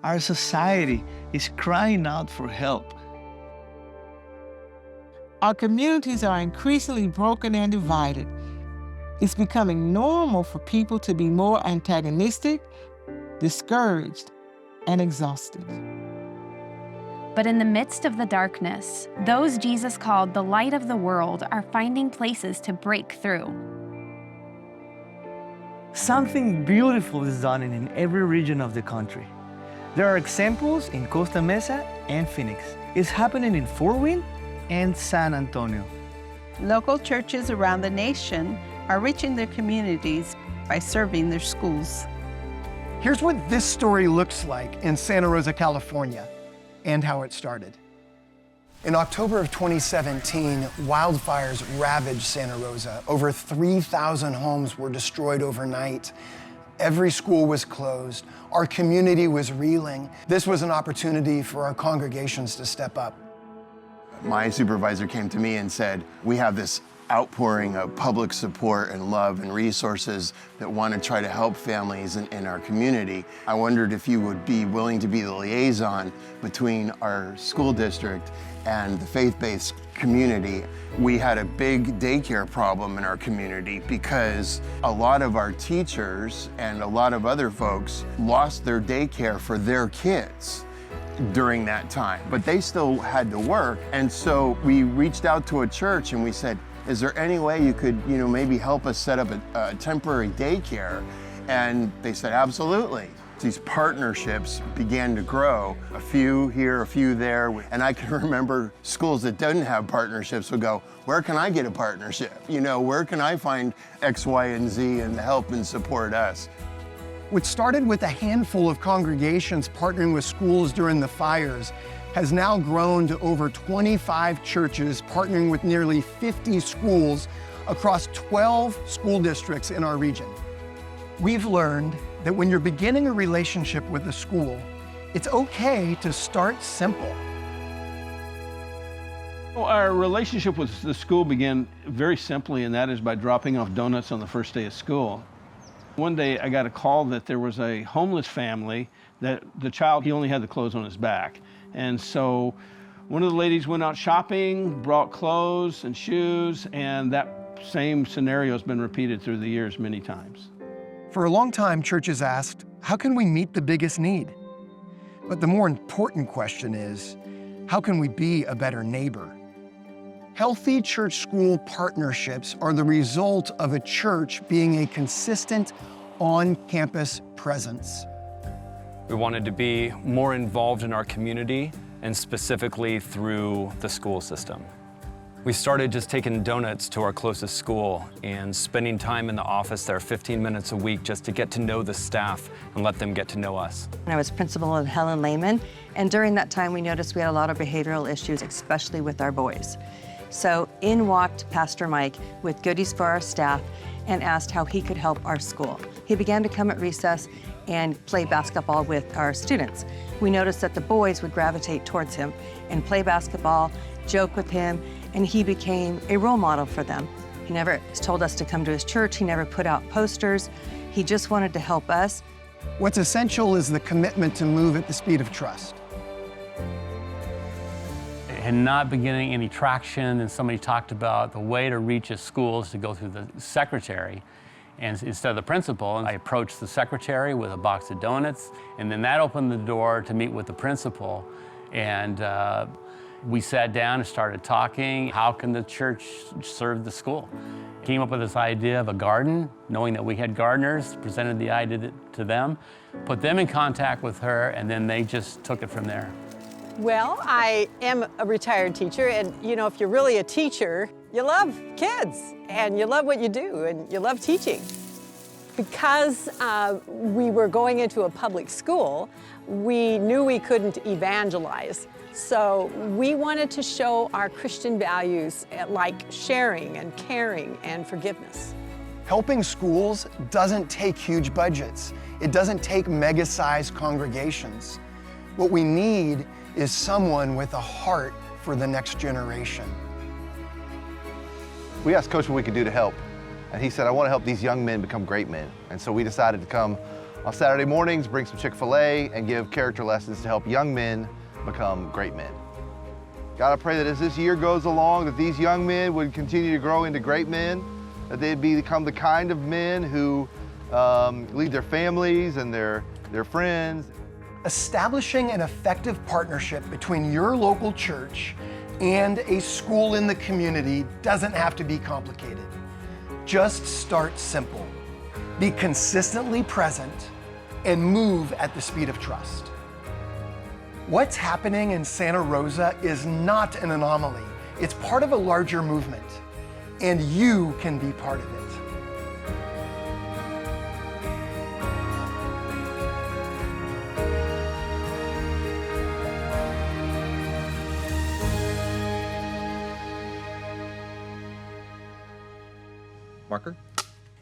Our society is crying out for help. Our communities are increasingly broken and divided. It's becoming normal for people to be more antagonistic, discouraged, and exhausted. But in the midst of the darkness, those Jesus called the light of the world are finding places to break through. Something beautiful is done in every region of the country. There are examples in Costa Mesa and Phoenix. It's happening in Fort Wayne and San Antonio. Local churches around the nation are reaching their communities by serving their schools. Here's what this story looks like in Santa Rosa, California, and how it started. In October of 2017, wildfires ravaged Santa Rosa. Over 3,000 homes were destroyed overnight. Every school was closed. Our community was reeling. This was an opportunity for our congregations to step up. My supervisor came to me and said, we have this outpouring of public support and love and resources that want to try to help families in our community. I wondered if you would be willing to be the liaison between our school district and the faith-based community. We had a big daycare problem in our community because a lot of our teachers and a lot of other folks lost their daycare for their kids during that time, but they still had to work. And so we reached out to a church and we said, is there any way you could, maybe help us set up a temporary daycare? And they said, absolutely. These partnerships began to grow, a few here, a few there. And I can remember schools that didn't have partnerships would go, where can I get a partnership? Where can I find X, Y, and Z and help and support us? What started with a handful of congregations partnering with schools during the fires has now grown to over 25 churches partnering with nearly 50 schools across 12 school districts in our region. We've learned that when you're beginning a relationship with a school, it's okay to start simple. Well, our relationship with the school began very simply, and that is by dropping off donuts on the first day of school. One day I got a call that there was a homeless family that the child, he only had the clothes on his back. And so one of the ladies went out shopping, brought clothes and shoes, and that same scenario has been repeated through the years many times. For a long time, churches asked, how can we meet the biggest need? But the more important question is, how can we be a better neighbor? Healthy church-school partnerships are the result of a church being a consistent on-campus presence. We wanted to be more involved in our community, and specifically through the school system. We started just taking donuts to our closest school and spending time in the office there 15 minutes a week just to get to know the staff and let them get to know us. I was principal of Helen Lehman, and during that time we noticed we had a lot of behavioral issues, especially with our boys. So in walked Pastor Mike with goodies for our staff and asked how he could help our school. He began to come at recess and play basketball with our students. We noticed that the boys would gravitate towards him and play basketball, joke with him, and he became a role model for them. He never told us to come to his church. He never put out posters. He just wanted to help us. What's essential is the commitment to move at the speed of trust. It had not been getting any traction, and somebody talked about the way to reach a school is to go through the secretary and instead of the principal. And I approached the secretary with a box of donuts, and then that opened the door to meet with the principal. And we sat down and started talking. How can the church serve the school? Came up with this idea of a garden, knowing that we had gardeners, presented the idea to them, put them in contact with her, and then they just took it from there. Well, I am a retired teacher, and if you're really a teacher, you love kids, and you love what you do, and you love teaching. Because we were going into a public school, we knew we couldn't evangelize. So we wanted to show our Christian values like sharing and caring and forgiveness. Helping schools doesn't take huge budgets. It doesn't take mega-sized congregations. What we need is someone with a heart for the next generation. We asked Coach what we could do to help, and he said, I want to help these young men become great men. And so we decided to come On Saturday mornings, bring some Chick-fil-A and give character lessons to help young men become great men. God, I pray that as this year goes along, that these young men would continue to grow into great men, that they'd become the kind of men who lead their families and their friends. Establishing an effective partnership between your local church and a school in the community doesn't have to be complicated. Just start simple. Be consistently present and move at the speed of trust. What's happening in Santa Rosa is not an anomaly. It's part of a larger movement, and you can be part of it. Marker?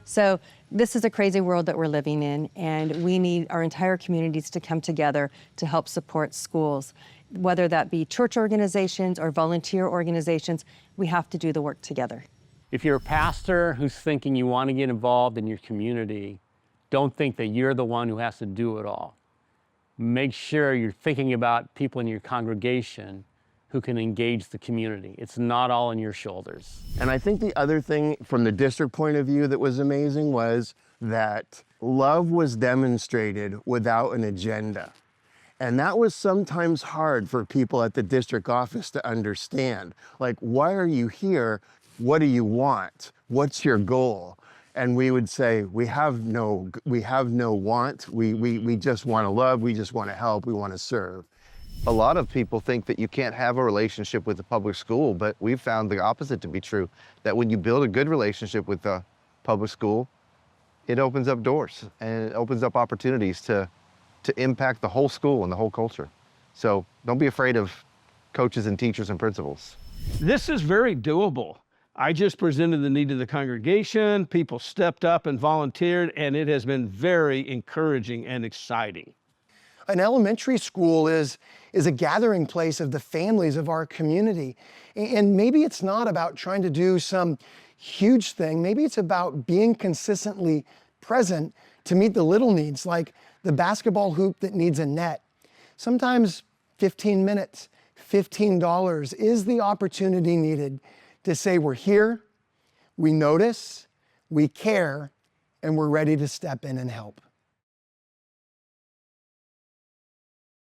So this is a crazy world that we're living in, and we need our entire communities to come together to help support schools. Whether that be church organizations or volunteer organizations, we have to do the work together. If you're a pastor who's thinking you want to get involved in your community, don't think that you're the one who has to do it all. Make sure you're thinking about people in your congregation who can engage the community. It's not all on your shoulders. And I think the other thing from the district point of view that was amazing was that love was demonstrated without an agenda. And that was sometimes hard for people at the district office to understand. Like, why are you here? What do you want? What's your goal? And we would say, we have no want. We just want to love. We just want to help. We want to serve. A lot of people think that you can't have a relationship with the public school, but we've found the opposite to be true, that when you build a good relationship with the public school, it opens up doors and it opens up opportunities to impact the whole school and the whole culture. So don't be afraid of coaches and teachers and principals. This is very doable. I just presented the need to the congregation, people stepped up and volunteered, and it has been very encouraging and exciting. An elementary school is a gathering place of the families of our community. And maybe it's not about trying to do some huge thing. Maybe it's about being consistently present to meet the little needs, like the basketball hoop that needs a net. Sometimes 15 minutes, $15 is the opportunity needed to say we're here, we notice, we care, and we're ready to step in and help.